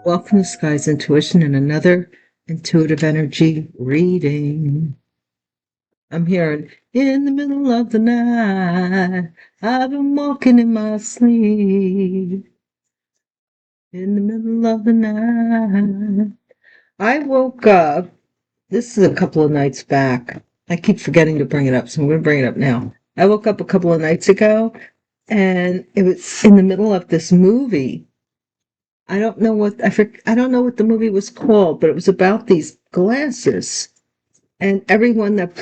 Welcome to Sky's Intuition and another intuitive energy reading. I'm hearing in the middle of the night, I've been walking in my sleep. In the middle of the night, I woke up. This is a couple of nights back. I keep forgetting to bring it up, so I'm going to bring it up now. I woke up a couple of nights ago, and it was in the middle of this movie. I don't know what the movie was called, but it was about these glasses, and everyone that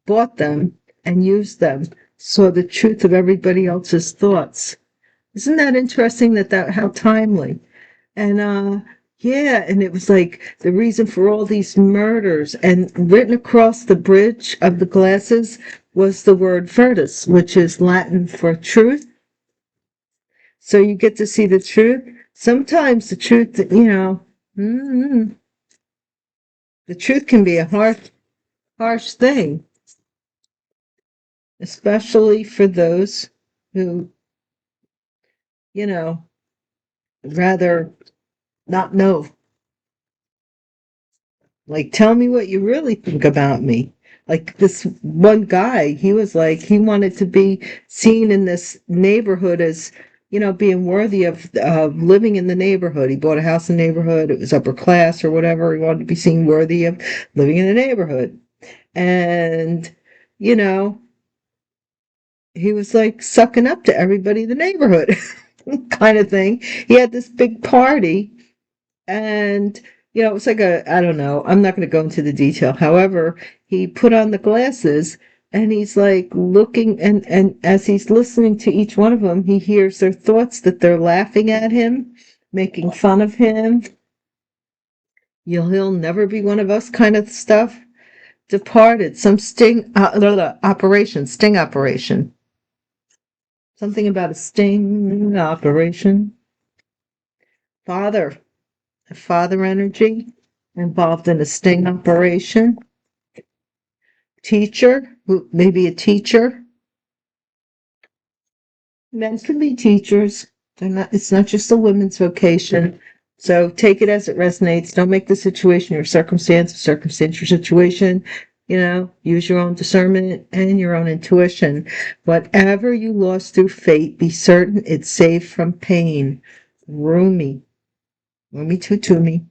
bought them and used them saw the truth of everybody else's thoughts. Isn't that interesting that how timely? And yeah, and it was like the reason for all these murders, and written across the bridge of the glasses was the word "virtus," which is Latin for truth. So you get to see the truth. Sometimes the truth, mm, the truth can be a harsh thing, especially for those who, you know, rather not know. Like, tell me what you really think about me. Like this one guy, he was like, he wanted to be seen in this neighborhood as, being worthy of living in the neighborhood. He bought a house in the neighborhood. It was upper class or whatever. He wanted to be seen worthy of living in the neighborhood. And, you know, he was like sucking up to everybody in the neighborhood kind of thing. He had this big party and it was like I don't know, I'm not going to go into the detail. However, he put on the glasses and he's like looking, and as he's listening to each one of them, he hears their thoughts, that they're laughing at him, making fun of him. He'll never be one of us kind of stuff. Departed, some sting operation. Something about a sting operation. Father, a father energy involved in a sting operation. Teacher, who maybe a teacher. Men can be teachers. It's not just a women's vocation. So take it as it resonates. Don't make the situation your circumstance your situation. Use your own discernment and your own intuition. Whatever you lost through fate, be certain it's safe from pain. Rumi. Rumi Tutumi.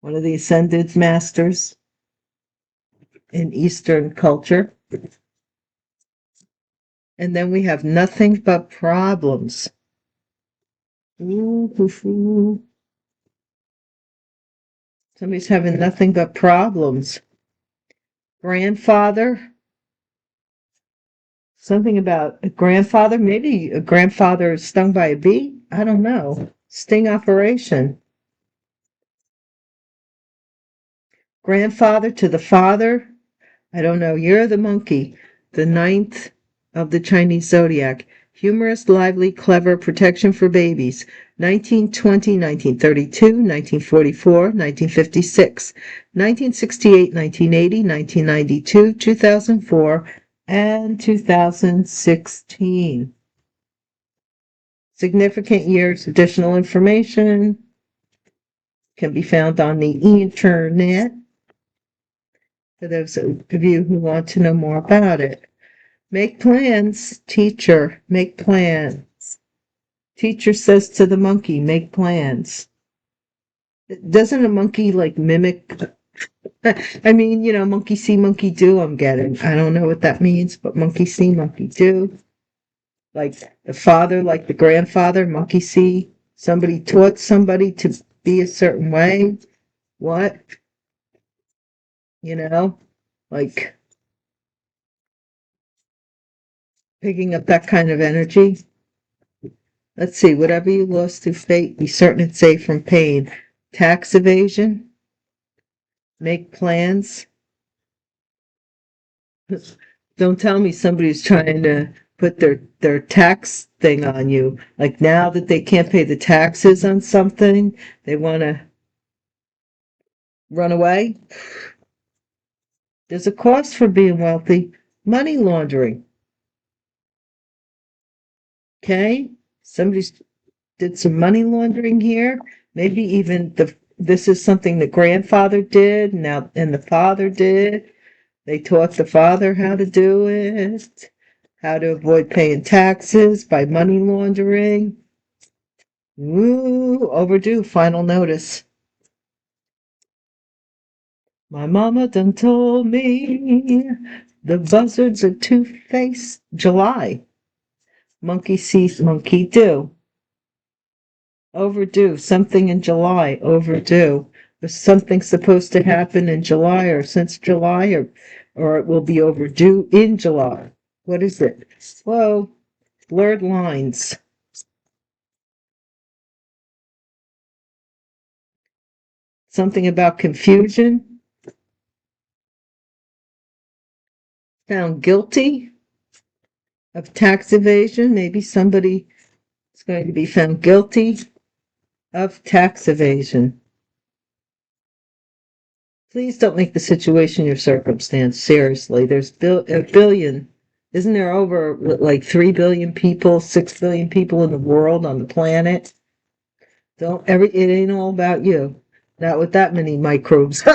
One of the ascended masters in Eastern culture. And then we have nothing but problems. Ooh. Somebody's having nothing but problems. Grandfather. Something about a grandfather. Maybe a grandfather stung by a bee. I don't know. Sting operation. Grandfather to the father. I don't know. You're the monkey. The ninth of the Chinese zodiac. Humorous, lively, clever, protection for babies. 1920, 1932, 1944, 1956, 1968, 1980, 1992, 2004, and 2016. Significant years. Additional information can be found on the internet for those of you who want to know more about it. Make plans, teacher, make plans. Teacher says to the monkey, make plans. Doesn't a monkey like mimic? I mean, monkey see, monkey do, I'm getting. I don't know what that means, but monkey see, monkey do. Like the father, like the grandfather, monkey see. Somebody taught somebody to be a certain way. What? Like picking up that kind of energy. Let's see, whatever you lost through fate, be certain it's safe from pain. Tax evasion. Make plans. Don't tell me somebody's trying to put their tax thing on you. Like now that they can't pay the taxes on something, they want to run away. There's a cost for being wealthy. Money laundering. Okay? Somebody did some money laundering here. Maybe even this is something the grandfather did now and the father did. They taught the father how to do it, how to avoid paying taxes by money laundering. Ooh, overdue, final notice. My mama done told me the buzzards are two-faced. July. Monkey see, monkey do. Overdue. Something in July. Overdue. Was something supposed to happen in July or since July or it will be overdue in July? What is it? Whoa. Blurred lines. Something about confusion. Found guilty of tax evasion. Maybe somebody is going to be found guilty of tax evasion. Please don't make the situation your circumstance. Seriously, there's a billion. Isn't there over like 3 billion people, 6 billion people in the world on the planet? It ain't all about you. Not with that many microbes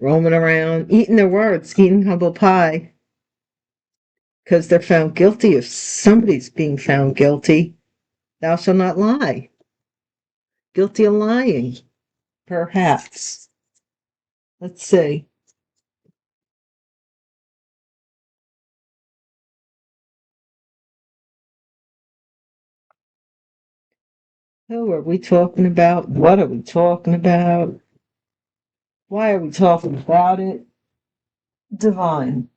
roaming around, eating their words, eating humble pie. Because they're found guilty. If somebody's being found guilty, thou shalt not lie. Guilty of lying, perhaps. Let's see. Who are we talking about? What are we talking about? Why are we talking about it? Divine.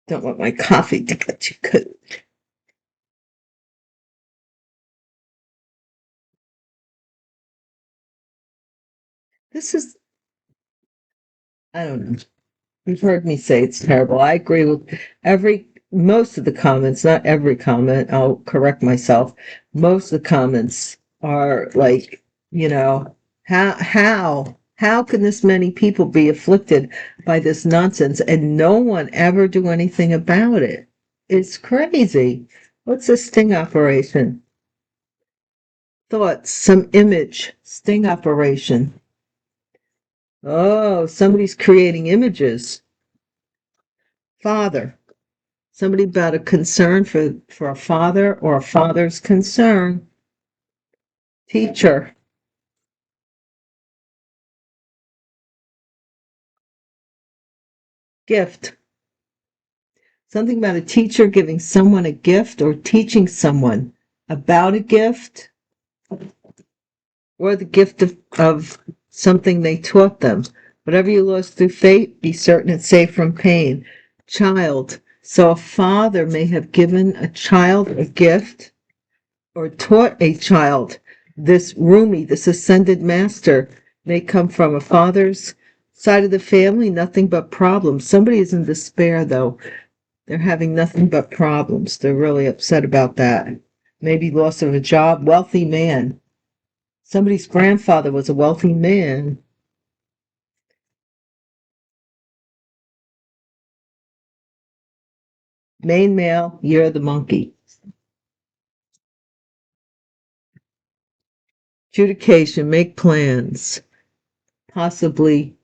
Don't want my coffee to get too cold. This is, I don't know. You've heard me say it's terrible. I agree with most of the comments, not every comment. I'll correct myself. Most of the comments are like, you know, how can this many people be afflicted by this nonsense and no one ever do anything about it? It's crazy. What's a sting operation? Thoughts, some image, sting operation. Oh, somebody's creating images. Father. Somebody about a concern for a father or a father's concern. Teacher. Gift. Something about a teacher giving someone a gift or teaching someone about a gift or the gift of something they taught them. Whatever you lost through fate, be certain it's safe from pain. Child. So a father may have given a child a gift or taught a child. This Rumi, this ascended master, may come from a father's side of the family, nothing but problems. Somebody is in despair, though. They're having nothing but problems. They're really upset about that. Maybe loss of a job, wealthy man. Somebody's grandfather was a wealthy man. Main male, year of the monkey. Adjudication, make plans. Possibly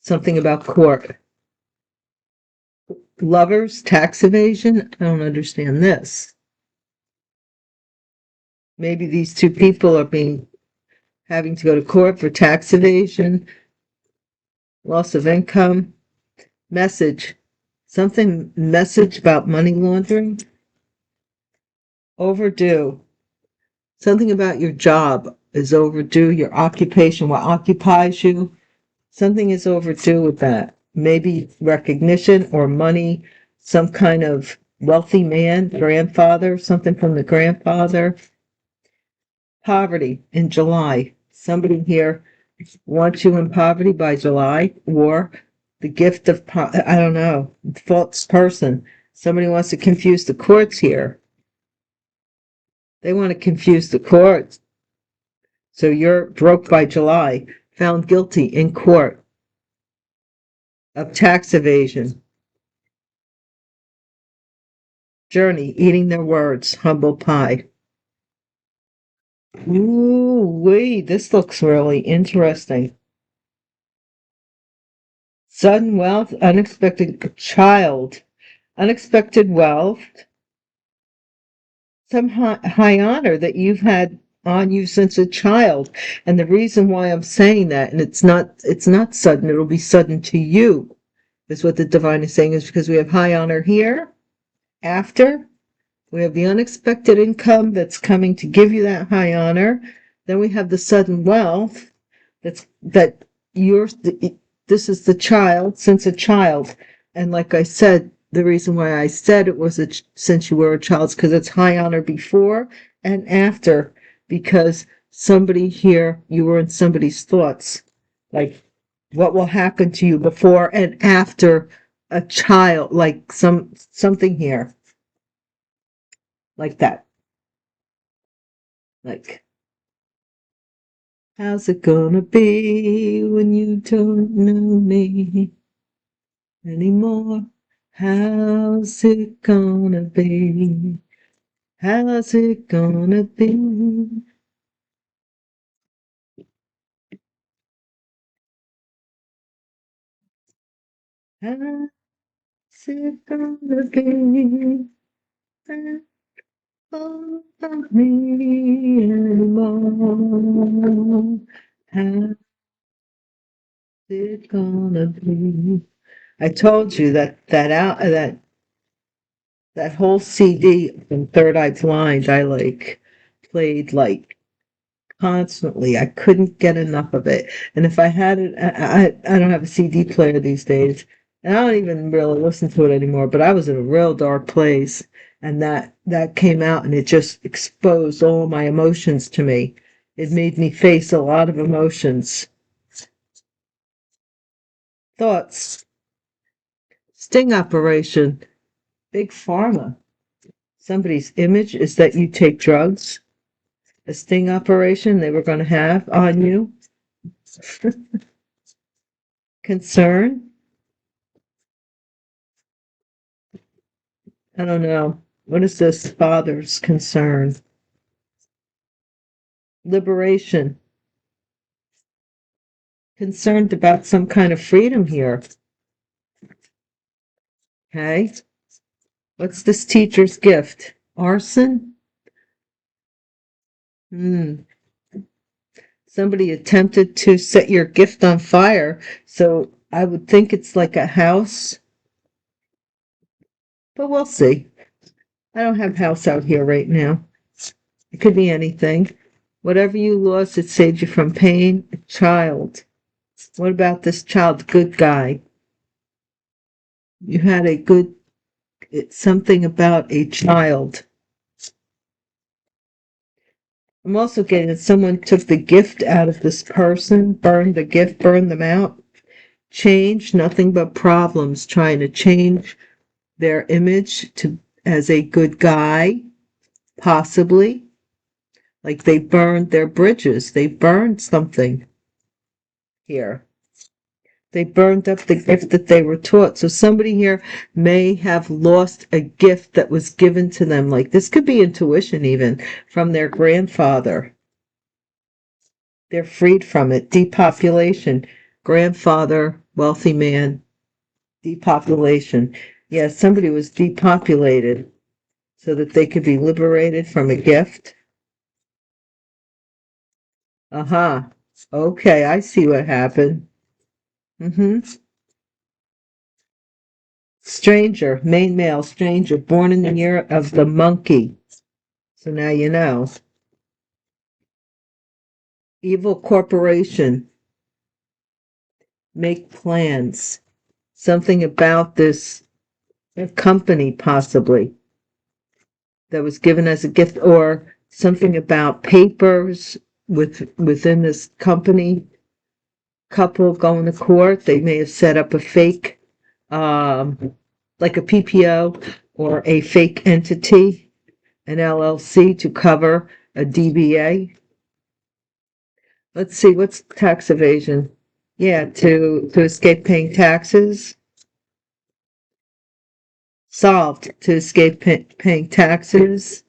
something about court. Lovers, tax evasion. I don't understand this. Maybe these two people are having to go to court for tax evasion, loss of income. Message. Message about money laundering. Overdue. Something about your job is overdue. Your occupation, what occupies you. Something is overdue with that. Maybe recognition or money, some kind of wealthy man, grandfather, something from the grandfather. Poverty in July. Somebody here wants you in poverty by July, or the gift of, I don't know, false person. Somebody wants to confuse the courts here. They want to confuse the courts. So you're broke by July. found guilty in court of tax evasion. Journey, eating their words, humble pie. Ooh, wait, this looks really interesting. Sudden wealth, unexpected child, unexpected wealth, some high honor that you've had on you since a child. And the reason why I'm saying that, and it's not sudden, it'll be sudden to you, is what the divine is saying, is because we have high honor here. After, we have the unexpected income that's coming to give you that high honor. Then we have the sudden wealth that this is the child since a child. And like I said, the reason why I said it was since you were a child is because it's high honor before and after, because somebody here, you were in somebody's thoughts. Like, what will happen to you before and after a child, like something here. Like that. Like, how's it gonna be when you don't know me anymore? How's it gonna be? How's it gonna be? How's it gonna be? Don't love me anymore. How's it gonna be? I told you that whole CD from Third Eye Blind, I played constantly. I couldn't get enough of it. And if I had it, I don't have a CD player these days, and I don't even really listen to it anymore. But I was in a real dark place, and that came out, and it just exposed all my emotions to me. It made me face a lot of emotions, thoughts, sting operation, big pharma. Somebody's image is that you take drugs. A sting operation they were going to have on you. Concern. I don't know. What is this? Father's concern. Liberation. Concerned about some kind of freedom here. Okay. What's this teacher's gift? Arson? Somebody attempted to set your gift on fire, so I would think it's like a house. But we'll see. I don't have house out here right now. It could be anything. Whatever you lost, it saved you from pain. A child. What about this child? Good guy. You had it's something about a child. I'm also getting that someone took the gift out of this person, burned the gift, burned them out. Change, nothing but problems, trying to change their image as a good guy, possibly. Like they burned their bridges. They burned something here. They burned up the gift that they were taught. So somebody here may have lost a gift that was given to them. Like this could be intuition even from their grandfather. They're freed from it. Depopulation. Grandfather, wealthy man. Depopulation. Yeah, somebody was depopulated so that they could be liberated from a gift. Uh-huh. Okay, I see what happened. Stranger, main male, stranger, born in the year of the monkey. So now you know. Evil corporation. Make plans. Something about this company, possibly, that was given as a gift, or something about papers within this company. Couple going to court. They may have set up a fake, like a PPO or a fake entity, an LLC, to cover a DBA. Let's see, what's tax evasion? Yeah, to escape paying taxes. Solved to escape paying taxes.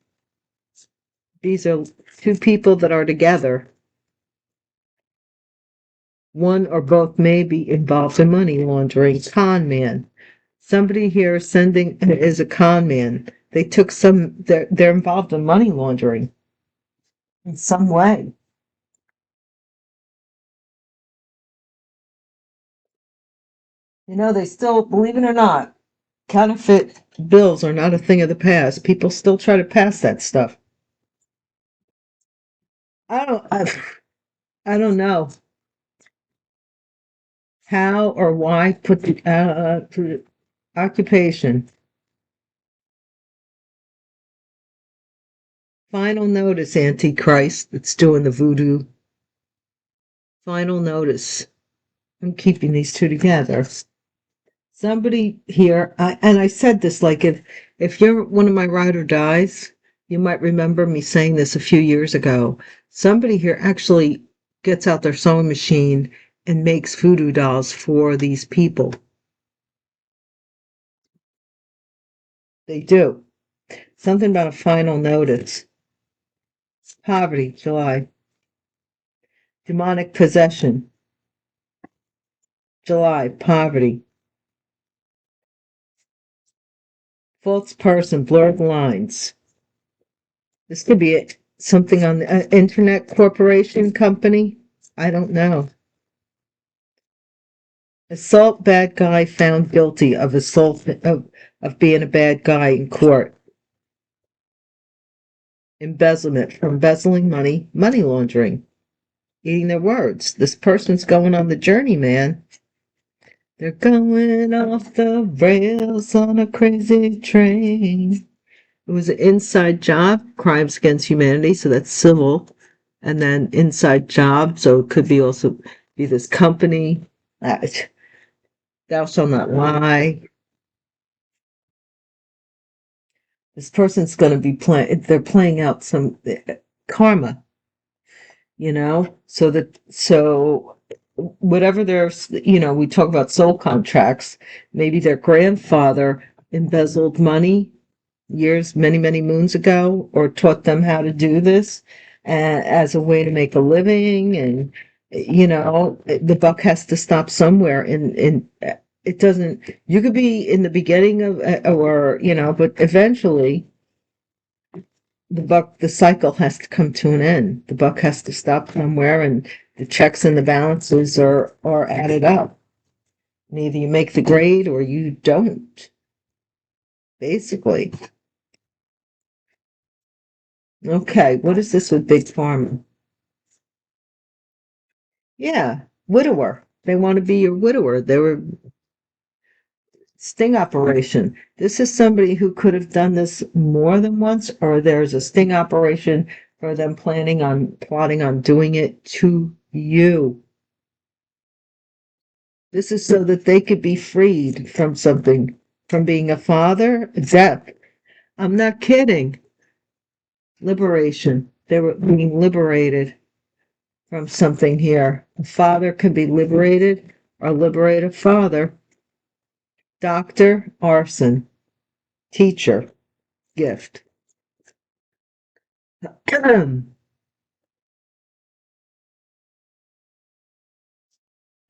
These are two people that are together. One or both may be involved in money laundering. Con man. Somebody here sending is a con man. They took some. They're involved in money laundering in some way. You know, they still, believe it or not, counterfeit bills are not a thing of the past. People still try to pass that stuff. I don't. I don't know how or why put the occupation. Final notice, Antichrist, that's doing the voodoo. Final notice. I'm keeping these two together. Somebody here, and I said this, like if you're one of my ride or dies, you might remember me saying this a few years ago. Somebody here actually gets out their sewing machine and makes voodoo dolls for these people. They do. Something about a final notice. Poverty, July. Demonic possession, July. Poverty. False person, blurred lines. This could be it. Something on the internet corporation company. I don't know. Assault bad guy found guilty of assault of being a bad guy in court. Embezzlement from embezzling money, money laundering. Eating their words. This person's going on the journey, man. They're going off the rails on a crazy train. It was an inside job, crimes against humanity, so that's civil, and then inside job, so it could be also be this company. Thou shalt not lie. This person's going to be playing. They're playing out some karma, so whatever their, we talk about soul contracts. Maybe their grandfather embezzled money years, many, many moons ago, or taught them how to do this as a way to make a living. And, the buck has to stop somewhere. And it doesn't, you could be in the beginning of, or, but eventually the cycle has to come to an end. The buck has to stop somewhere, and the checks and the balances are added up. And either you make the grade or you don't, basically. Okay, what is this with Big Pharma? Yeah, widower. They want to be your widower. They were sting operation. This is somebody who could have done this more than once, or there's a sting operation for them plotting on doing it to you. This is so that they could be freed from something, from being a father, death. I'm not kidding. Liberation. They were being liberated from something here. A father could be liberated or liberate a father. Doctor, arson. Teacher, gift.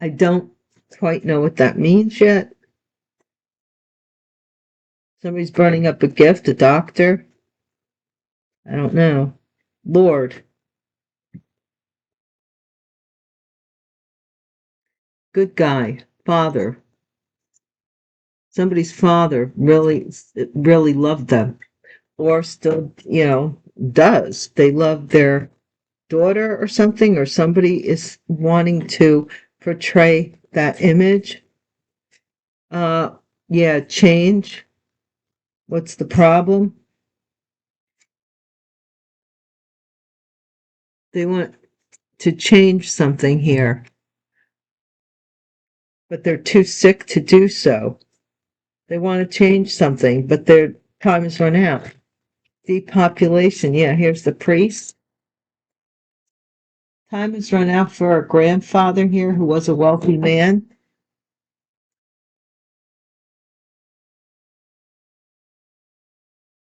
I don't quite know what that means yet. Somebody's burning up a gift, a doctor. I don't know. Lord. Good guy. Father. Somebody's father really, really loved them, or still, does. They love their daughter or something, or somebody is wanting to portray that image. Yeah, change. What's the problem? They want to change something here, but they're too sick to do so. They want to change something, but their time has run out. Depopulation. Yeah, here's the priest. Time has run out for our grandfather here, who was a wealthy man.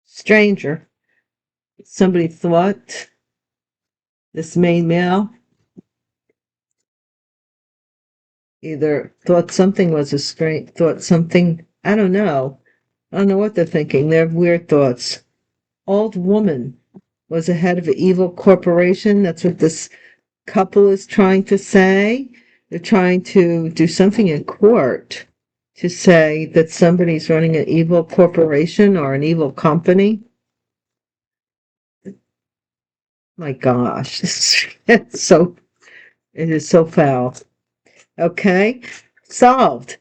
Stranger. Somebody thought this main male either thought something was a strange, thought something, I don't know. I don't know what they're thinking. They have weird thoughts. Old woman was the head of an evil corporation. That's what this couple is trying to say. They're trying to do something in court to say that somebody's running an evil corporation or an evil company. My gosh, it is so foul. Okay, solved.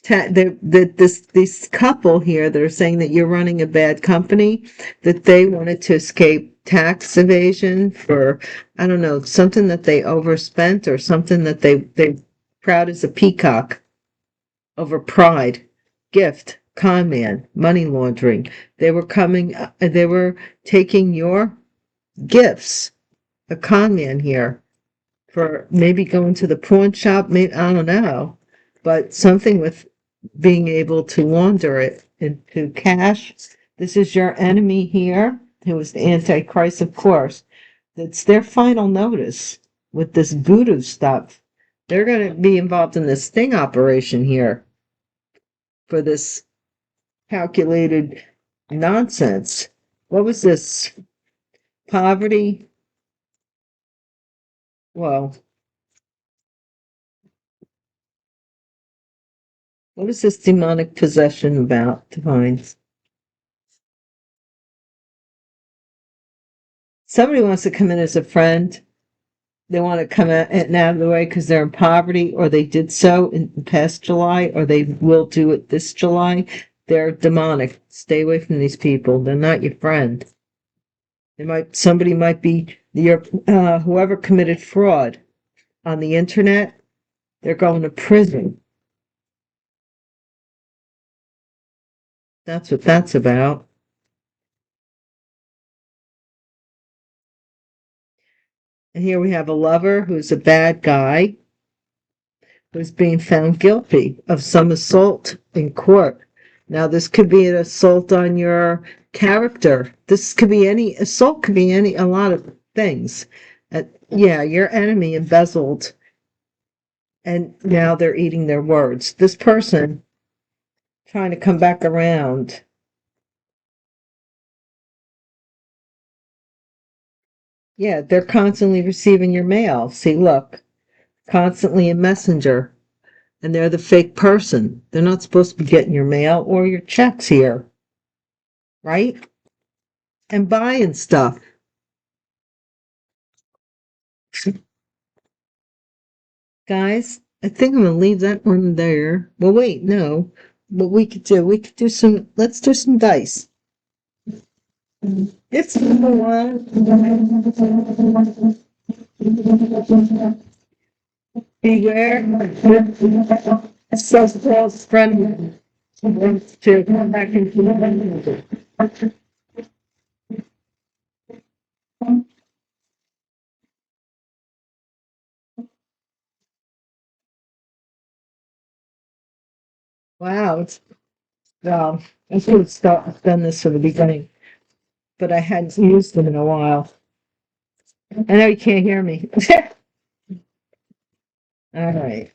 This couple here that are saying that you're running a bad company, that they wanted to escape tax evasion for, I don't know, something that they overspent or something that they proud as a peacock over pride, gift, con man, money laundering. They were taking your gifts, a con man here, for maybe going to the pawn shop, maybe, I don't know, but something with being able to launder it into cash. This is your enemy here, who is the Antichrist, of course. It's their final notice with this voodoo stuff. They're going to be involved in this sting operation here for this calculated nonsense. What was this? Poverty? Well, what is this demonic possession about, Divine? Somebody wants to come in as a friend. They want to come out and out of the way because they're in poverty, or they did so in past July, or they will do it this July. They're demonic. Stay away from these people. They're not your friend. Somebody might be whoever committed fraud on the internet. They're going to prison. That's what that's about. And here we have a lover who's a bad guy who's being found guilty of some assault in court. Now, this could be an assault on your character. This could be any assault, could be a lot of things. Yeah, your enemy embezzled, and now they're eating their words. This person trying to come back around. Yeah, they're constantly receiving your mail. See, look, constantly a messenger, and they're the fake person. They're not supposed to be getting your mail or your checks here, right? And buying stuff. Guys, I think I'm gonna leave that one there. Well, wait, no. What we could do let's do some dice. It's number one. Beware. So close friend to come back into the wow, I should have done this from the beginning, but I hadn't used them in a while. I know you can't hear me. All right.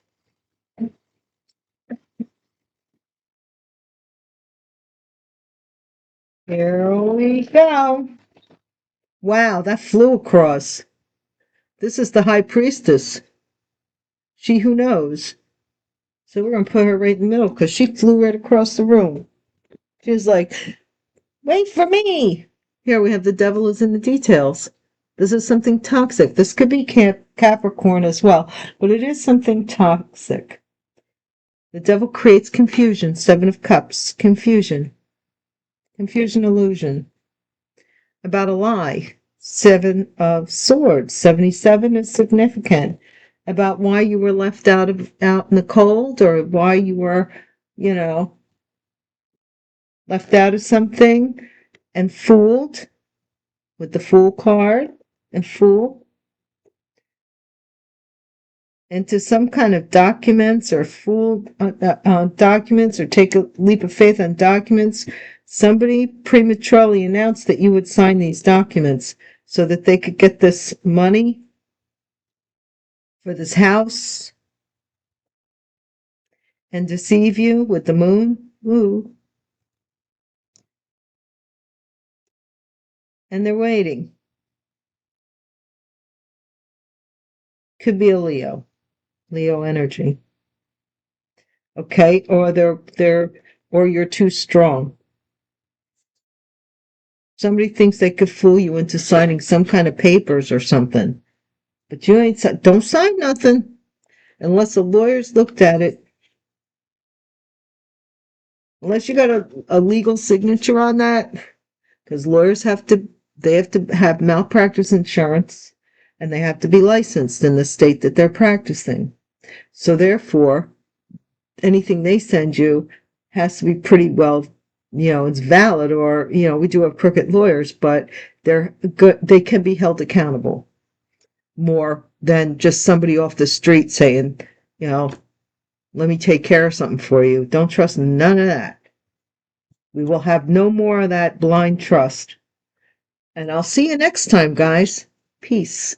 Here we go. Wow, that flew across. This is the high priestess. She who knows. So we're going to put her right in the middle because she flew right across the room. She was like, wait for me. Here we have the devil is in the details. This is something toxic. This could be Capricorn as well, but it is something toxic. The devil creates confusion. 7 of Cups. Confusion. Confusion, illusion. About a lie. 7 of Swords. 77 is significant. About why you were left out in the cold, or why you were, left out of something and fooled with the Fool card and Fool. into some kind of documents or fool documents or take a leap of faith on documents, somebody prematurely announced that you would sign these documents so that they could get this money for this house and deceive you with the moon. Ooh. And they're waiting. Could be a Leo energy. Okay, or or you're too strong. Somebody thinks they could fool you into signing some kind of papers or something. But you don't sign nothing unless the lawyers looked at it. Unless you got a legal signature on that, because lawyers have to have malpractice insurance and they have to be licensed in the state that they're practicing. So therefore, anything they send you has to be pretty well, it's valid, or, we do have crooked lawyers, but they're good. They can be held accountable more than just somebody off the street saying, let me take care of something for you. Don't trust none of that. We will have no more of that blind trust. And I'll see you next time, guys. Peace.